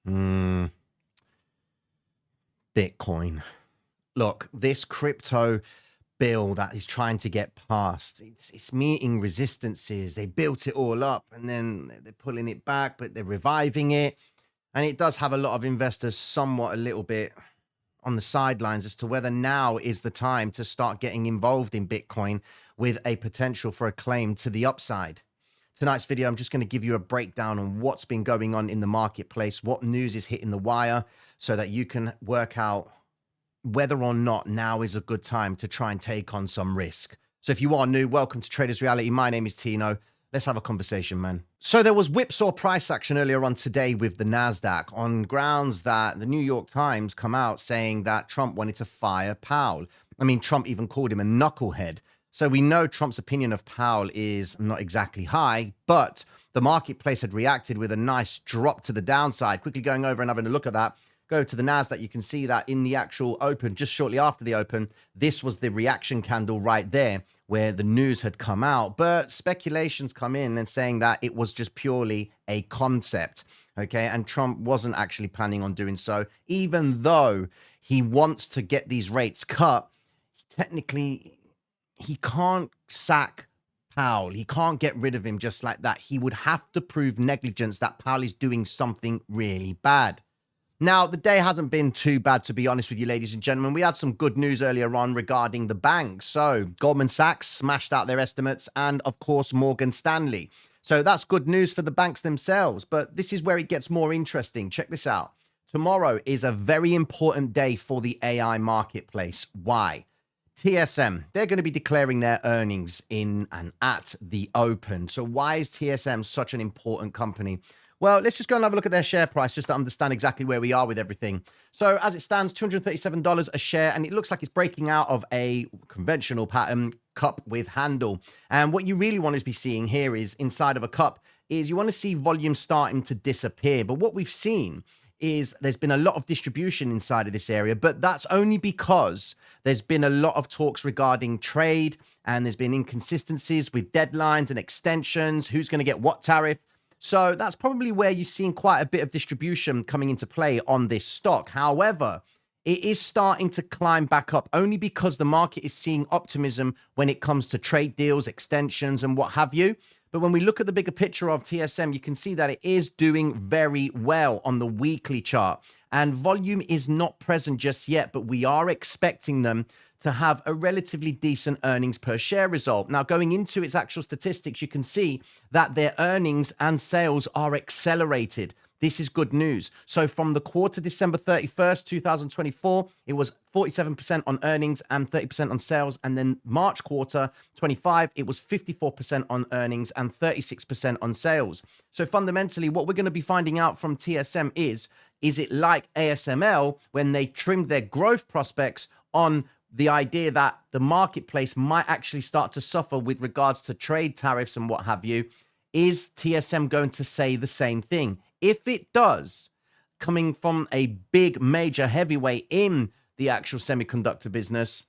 Mm, Bitcoin. Look, this crypto bill that is trying to get passed, it's meeting resistances. They built it all up and then they're pulling it back, but they're reviving it. And it does have a lot of investors somewhat a little bit on the sidelines as to whether now is the time to start getting involved in Bitcoin with a potential for a claim to the upside. Tonight's video, I'm just going to give you a breakdown on what's been going on in the marketplace, what news is hitting the wire, so that you can work out whether or not now is a good time to try and take on some risk. So if you are new, welcome to Traders Reality. My name is Tino. Let's have a conversation, man. So there was whipsaw price action earlier on today with the NASDAQ on grounds that the New York Times come out saying that Trump wanted to fire Powell. I mean, Trump even called him a knucklehead. So we know Trump's opinion of Powell is not exactly high, but the marketplace had reacted with a nice drop to the downside. Quickly going over and having a look at that. Go to the NASDAQ, you can see that in the actual open, just shortly after the open, this was the reaction candle right there where the news had come out. But speculations come in and saying that it was just purely a concept, okay? And Trump wasn't actually planning on doing so. Even though he wants to get these rates cut, technically, he can't sack Powell. He can't get rid of him just like that. He would have to prove negligence that Powell is doing something really bad. Now, the day hasn't been too bad, to be honest with you, ladies and gentlemen. We had some good news earlier on regarding the banks. So Goldman Sachs smashed out their estimates and, of course, Morgan Stanley. So that's good news for the banks themselves. But this is where it gets more interesting. Check this out. Tomorrow is a very important day for the AI marketplace. Why? TSM, they're going to be declaring their earnings in and at the open. So why is TSM such an important company? Well, let's just go and have a look at their share price just to understand exactly where we are with everything. So as it stands, $237 a share, and it looks like it's breaking out of a conventional pattern cup with handle. And what you really want to be seeing here is inside of a cup is you want to see volume starting to disappear. But what we've seen is there's been a lot of distribution inside of this area, but that's only because there's been a lot of talks regarding trade and there's been inconsistencies with deadlines and extensions, who's going to get what tariff. So that's probably where you're seeing quite a bit of distribution coming into play on this stock. However, it is starting to climb back up only because the market is seeing optimism when it comes to trade deals, extensions, and what have you. But when we look at the bigger picture of TSM, you can see that it is doing very well on the weekly chart. And volume is not present just yet, but we are expecting them to have a relatively decent earnings per share result. Now, going into its actual statistics, you can see that their earnings and sales are accelerated. This is good news. So from the quarter December 31st, 2024, it was 47% on earnings and 30% on sales. And then March quarter 25, it was 54% on earnings and 36% on sales. So fundamentally, what we're going to be finding out from TSM is it like ASML when they trimmed their growth prospects on the idea that the marketplace might actually start to suffer with regards to trade tariffs and what have you? Is TSM going to say the same thing? If it does, coming from a big major heavyweight in the actual semiconductor business,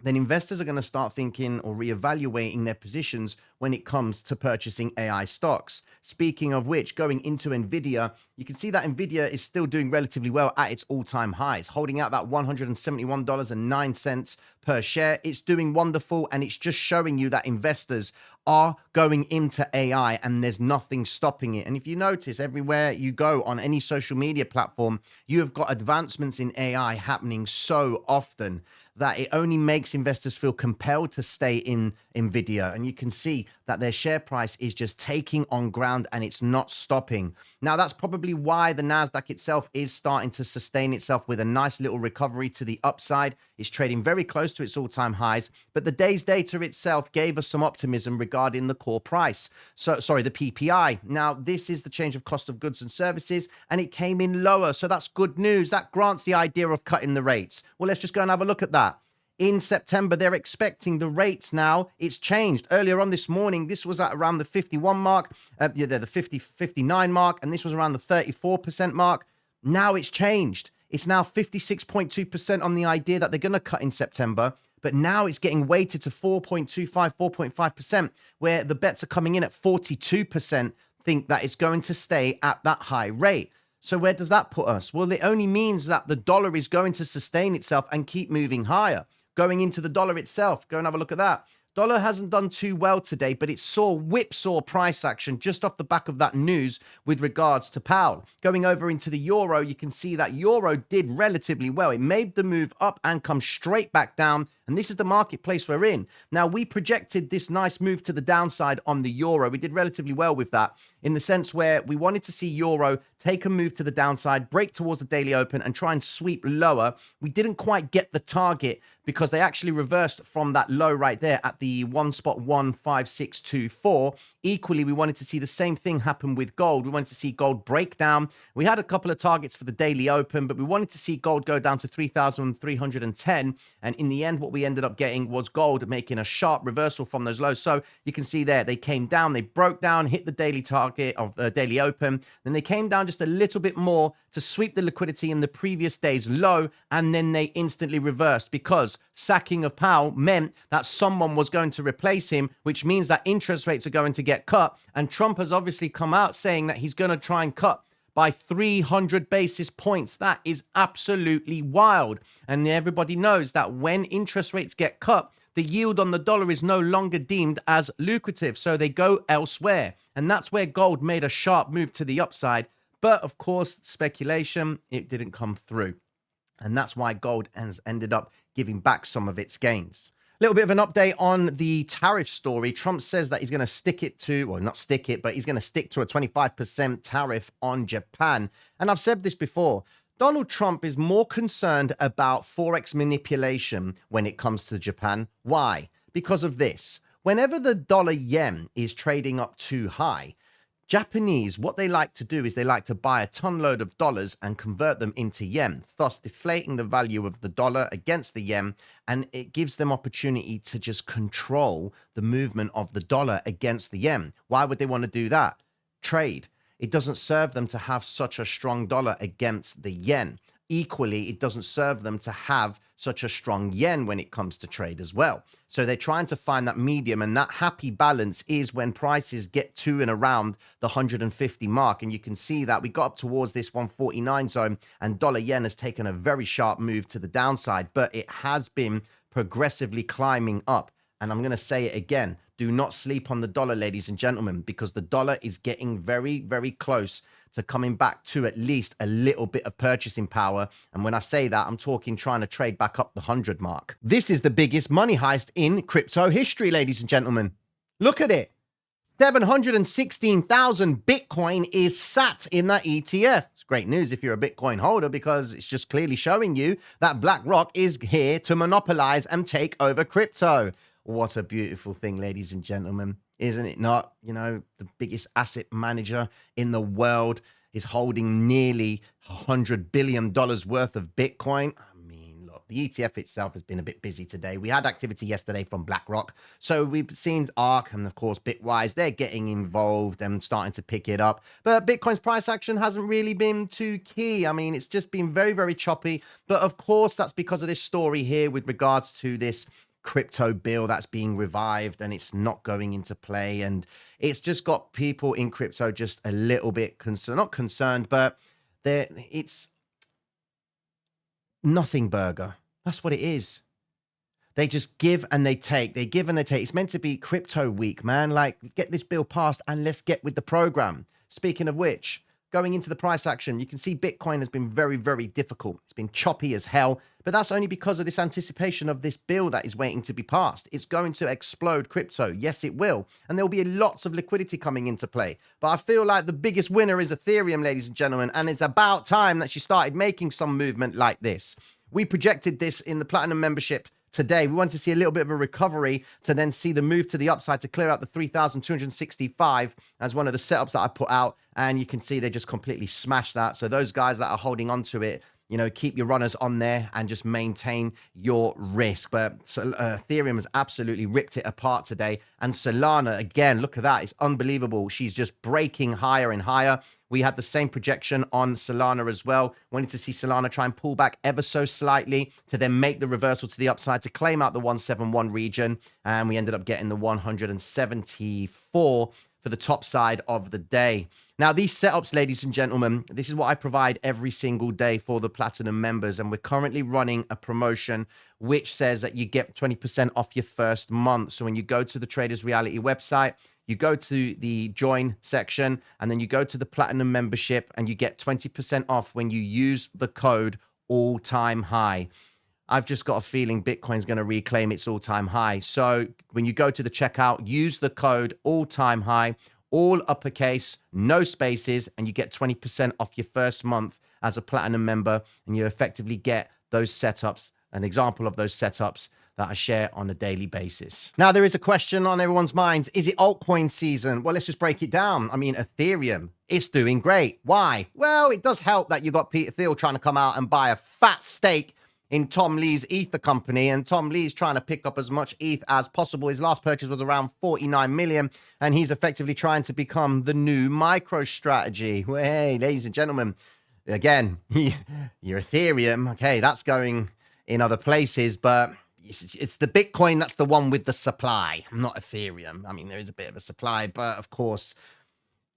then investors are going to start thinking or reevaluating their positions when it comes to purchasing AI stocks. Speaking of which, going into Nvidia, you can see that Nvidia is still doing relatively well at its all-time highs, holding out that $171.09 per share. It's doing wonderful, and it's just showing you that investors are going into AI and there's nothing stopping it. And if you notice, everywhere you go on any social media platform, you have got advancements in AI happening so often that it only makes investors feel compelled to stay in Nvidia. And you can see that their share price is just taking on ground and it's not stopping. Now, that's probably why the NASDAQ itself is starting to sustain itself with a nice little recovery to the upside. It's trading very close to its all-time highs, but the day's data itself gave us some optimism regarding the core price. So, sorry, the PPI. Now, this is the change of cost of goods and services, and it came in lower. So that's good news. That grants the idea of cutting the rates. Well, let's just go and have a look at that. In September, they're expecting the rates now. It's changed. Earlier on this morning, this was at around the 51 mark, the 59 mark, and this was around the 34% mark. Now it's changed. It's now 56.2% on the idea that they're going to cut in September, but now it's getting weighted to 4.25, 4.5%, where the bets are coming in at 42% think that it's going to stay at that high rate. So where does that put us? Well, it only means that the dollar is going to sustain itself and keep moving higher. Going into the dollar itself, go and have a look at that. Dollar hasn't done too well today, but it saw whipsaw price action just off the back of that news with regards to Powell. Going over into the euro, you can see that euro did relatively well. It made the move up and come straight back down. And this is the marketplace we're in. Now, we projected this nice move to the downside on the euro. We did relatively well with that in the sense where we wanted to see euro take a move to the downside, break towards the daily open and try and sweep lower. We didn't quite get the target because they actually reversed from that low right there at the 1.15624. Equally, we wanted to see the same thing happen with gold. We wanted to see gold break down. We had a couple of targets for the daily open, but we wanted to see gold go down to 3,310. And in the end, what we ended up getting was gold making a sharp reversal from those lows. So you can see there, they came down, they broke down, hit the daily target of the daily open. Then they came down just a little bit more to sweep the liquidity in the previous day's low. And then they instantly reversed because sacking of Powell meant that someone was going to replace him, which means that interest rates are going to get cut. And Trump has obviously come out saying that he's going to try and cut by 300 basis points. That is absolutely wild. And everybody knows that when interest rates get cut, the yield on the dollar is no longer deemed as lucrative. So they go elsewhere. And that's where gold made a sharp move to the upside. But of course, speculation, it didn't come through. And that's why gold has ended up giving back some of its gains. A little bit of an update on the tariff story. Trump says that he's going to stick it to, well, not stick it, but he's going to stick to a 25% tariff on Japan. And I've said this before. Donald Trump is more concerned about Forex manipulation when it comes to Japan. Why? Because of this. Whenever the dollar yen is trading up too high, Japanese, what they like to do is they like to buy a ton load of dollars and convert them into yen, thus deflating the value of the dollar against the yen. And it gives them opportunity to just control the movement of the dollar against the yen. Why would they want to do that? Trade. It doesn't serve them to have such a strong dollar against the yen. Equally, it doesn't serve them to have such a strong yen when it comes to trade as well. So they're trying to find that medium, and that happy balance is when prices get to and around the 150 mark. And you can see that we got up towards this 149 zone, and dollar yen has taken a very sharp move to the downside, but it has been progressively climbing up. And I'm going to say it again. Do not sleep on the dollar, ladies and gentlemen, because the dollar is getting very, very close to coming back to at least a little bit of purchasing power. And when I say that, I'm talking trying to trade back up the 100 mark. This is the biggest money heist in crypto history, ladies and gentlemen. Look at it. 716,000 Bitcoin is sat in that ETF. It's great news if you're a Bitcoin holder because it's just clearly showing you that BlackRock is here to monopolize and take over crypto. What a beautiful thing, ladies and gentlemen. Isn't it not? You know, the biggest asset manager in the world is holding nearly $100 billion worth of Bitcoin. I mean, look, the ETF itself has been a bit busy today. We had activity yesterday from BlackRock. So we've seen ARK and, of course, Bitwise. They're getting involved and starting to pick it up. But Bitcoin's price action hasn't really been too key. I mean, it's just been very, very choppy. But, of course, that's because of this story here with regards to this crypto bill that's being revived and it's not going into play, and it's just got people in crypto just a little bit concerned, not concerned, but it's nothing burger. That's what it is. They just give and they take. They give and they take. It's meant to be crypto week, man. Like, get this bill passed and let's get with the program. Speaking of which, going into the price action, you can see Bitcoin has been very, very difficult. It's been choppy as hell, but that's only because of this anticipation of this bill that is waiting to be passed. It's going to explode crypto. Yes, it will. And there'll be lots of liquidity coming into play. But I feel like the biggest winner is Ethereum, ladies and gentlemen, and it's about time that she started making some movement like this. We projected this in the Platinum membership today. We want to see a little bit of a recovery to then see the move to the upside to clear out the 3,265 as one of the setups that I put out. And you can see they just completely smashed that. So those guys that are holding on to it, you know, keep your runners on there and just maintain your risk. But Ethereum has absolutely ripped it apart today. And Solana, again, look at that. It's unbelievable. She's just breaking higher and higher. We had the same projection on Solana as well. Wanted to see Solana try and pull back ever so slightly to then make the reversal to the upside to claim out the 171 region. And we ended up getting the 174 for the top side of the day. Now, these setups, ladies and gentlemen, this is what I provide every single day for the Platinum members. And we're currently running a promotion which says that you get 20% off your first month. So when you go to the Traders Reality website, you go to the join section, and then you go to the Platinum membership, and you get 20% off when you use the code all-time high. I've just got a feeling Bitcoin's going to reclaim its all-time high. So when you go to the checkout, use the code all-time high, all uppercase, no spaces, and you get 20% off your first month as a Platinum member, and you effectively get those setups, an example of those setups that I share on a daily basis. Now, there is a question on everyone's minds. Is it altcoin season? Well, let's just break it down. I mean, Ethereum, it's doing great. Why? Well, it does help that you got Peter Thiel trying to come out and buy a fat stake in Tom Lee's Ether company, and Tom Lee's trying to pick up as much ETH as possible. His last purchase was around 49 million, and he's effectively trying to become the new MicroStrategy. Well, hey, ladies and gentlemen, again, your Ethereum, okay, that's going in other places, but it's the Bitcoin that's the one with the supply, not Ethereum. I mean, there is a bit of a supply, but of course,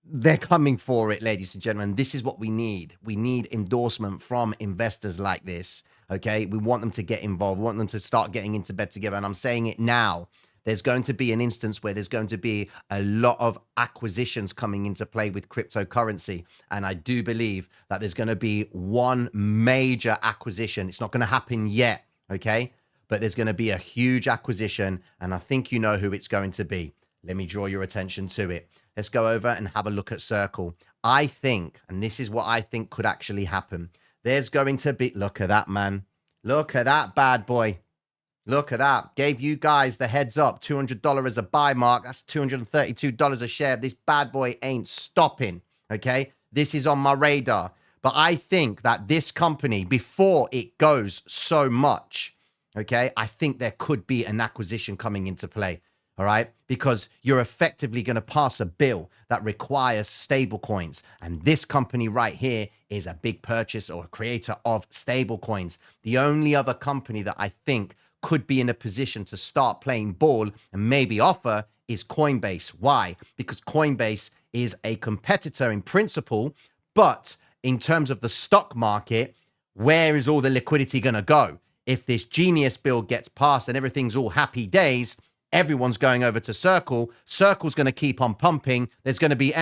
they're coming for it, ladies and gentlemen. This is what we need. We need endorsement from investors like this, okay? We want them to get involved. We want them to start getting into bed together, and I'm saying it now. There's going to be an instance where there's going to be a lot of acquisitions coming into play with cryptocurrency. And I do believe that there's going to be one major acquisition. It's not going to happen yet, okay? But there's going to be a huge acquisition, and I think you know who it's going to be. Let me draw your attention to it. Let's go over and have a look at Circle. I think, and this is what I think could actually happen. There's going to be, look at that, man. Look at that bad boy. Look at that. Gave you guys the heads up. $200 as a buy mark. That's $232 a share. This bad boy ain't stopping, okay? This is on my radar. But I think that this company, before it goes so much, okay, I think there could be an acquisition coming into play. All right, because you're effectively going to pass a bill that requires stable coins. And this company right here is a big purchaser or creator of stable coins. The only other company that I think could be in a position to start playing ball and maybe offer is Coinbase. Why? Because Coinbase is a competitor in principle, but in terms of the stock market, where is all the liquidity going to go? If this genius bill gets passed and everything's all happy days, everyone's going over to Circle. Circle's going to keep on pumping. There's going to be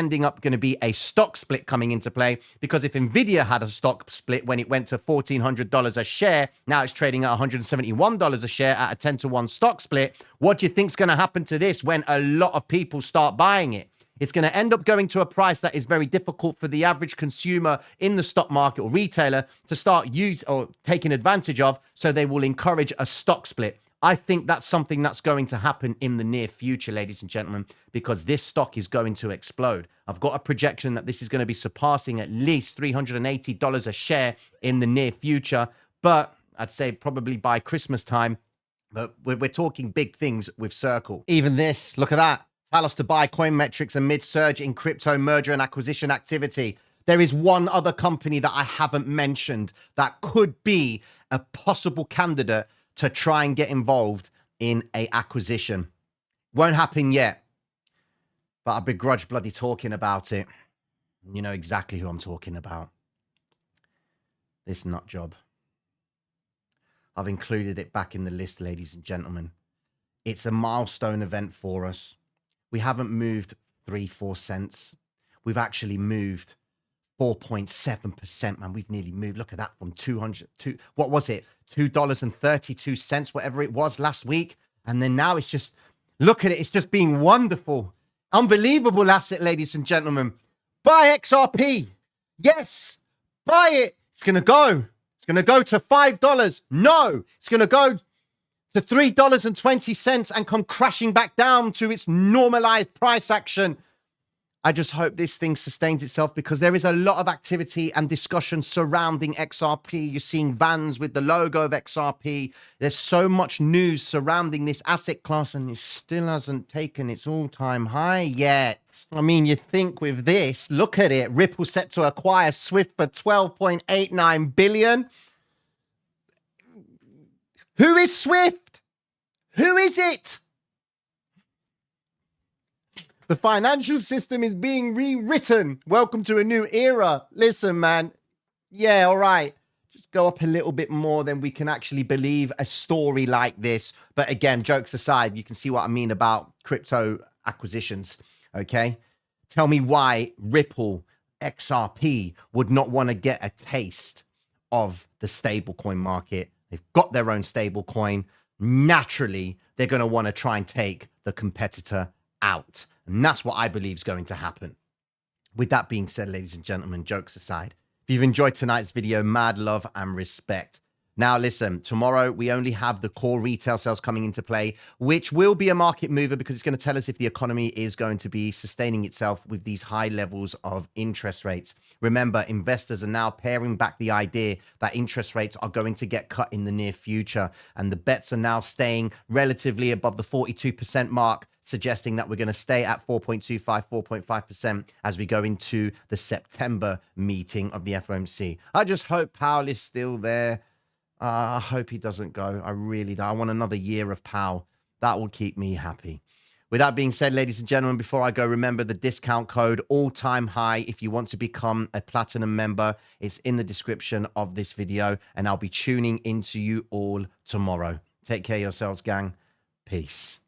a stock split coming into play, because if Nvidia had a stock split when it went to $1,400 a share, now it's trading at $171 a share at a 10-to-1 stock split. What do you think's going to happen to this when a lot of people start buying it? It's going to end up going to a price that is very difficult for the average consumer in the stock market or retailer to start taking advantage of, so they will encourage a stock split. I think that's something that's going to happen in the near future, ladies and gentlemen, because this stock is going to explode. I've got a projection that this is going to be surpassing at least $380 a share in the near future, but I'd say probably by Christmas time. But we're talking big things with Circle. Even this, look at that. Talos to buy coin metrics amid surge in crypto merger and acquisition activity. There is one other company that I haven't mentioned that could be a possible candidate to try and get involved in a acquisition. Won't happen yet, but I begrudge bloody talking about it. You know exactly who I'm talking about. This nut job. I've included it back in the list, ladies and gentlemen. It's a milestone event for us. We haven't moved 3-4 cents. We've actually moved 4.7%, man. We've nearly moved. Look at that, from what was it? $2.32, whatever it was last week. And then now it's just, look at it. It's just being wonderful. Unbelievable asset, ladies and gentlemen. Buy XRP. Yes, buy it. It's going to go. It's going to go to $5. No, it's going to go to $3.20 and come crashing back down to its normalized price action. I just hope this thing sustains itself, because there is a lot of activity and discussion surrounding XRP. You're seeing vans with the logo of XRP. There's so much news surrounding this asset class, and it still hasn't taken its all-time high yet. I mean, you think with this, look at it. Ripple set to acquire Swift for $12.89 billion. Who is Swift? Who is it? The financial system is being rewritten. Welcome to a new era. Listen, man. Yeah, all right. Just go up a little bit more, then we can actually believe a story like this. But again, jokes aside, you can see what I mean about crypto acquisitions. Okay. Tell me why Ripple, XRP would not want to get a taste of the stablecoin market. They've got their own stablecoin. Naturally, they're going to want to try and take the competitor out. And that's what I believe is going to happen. With that being said, ladies and gentlemen, jokes aside, if you've enjoyed tonight's video, mad love and respect. Now, listen, tomorrow we only have the core retail sales coming into play, which will be a market mover because it's going to tell us if the economy is going to be sustaining itself with these high levels of interest rates. Remember, investors are now paring back the idea that interest rates are going to get cut in the near future. And the bets are now staying relatively above the 42% mark, suggesting that we're going to stay at 4.25, 4.5% as we go into the September meeting of the FOMC. I just hope Powell is still there. I hope he doesn't go. I really do. I want another year of Powell. That will keep me happy. With that being said, ladies and gentlemen, before I go, remember the discount code all-time high. If you want to become a platinum member, it's in the description of this video, and I'll be tuning into you all tomorrow. Take care of yourselves, gang. Peace.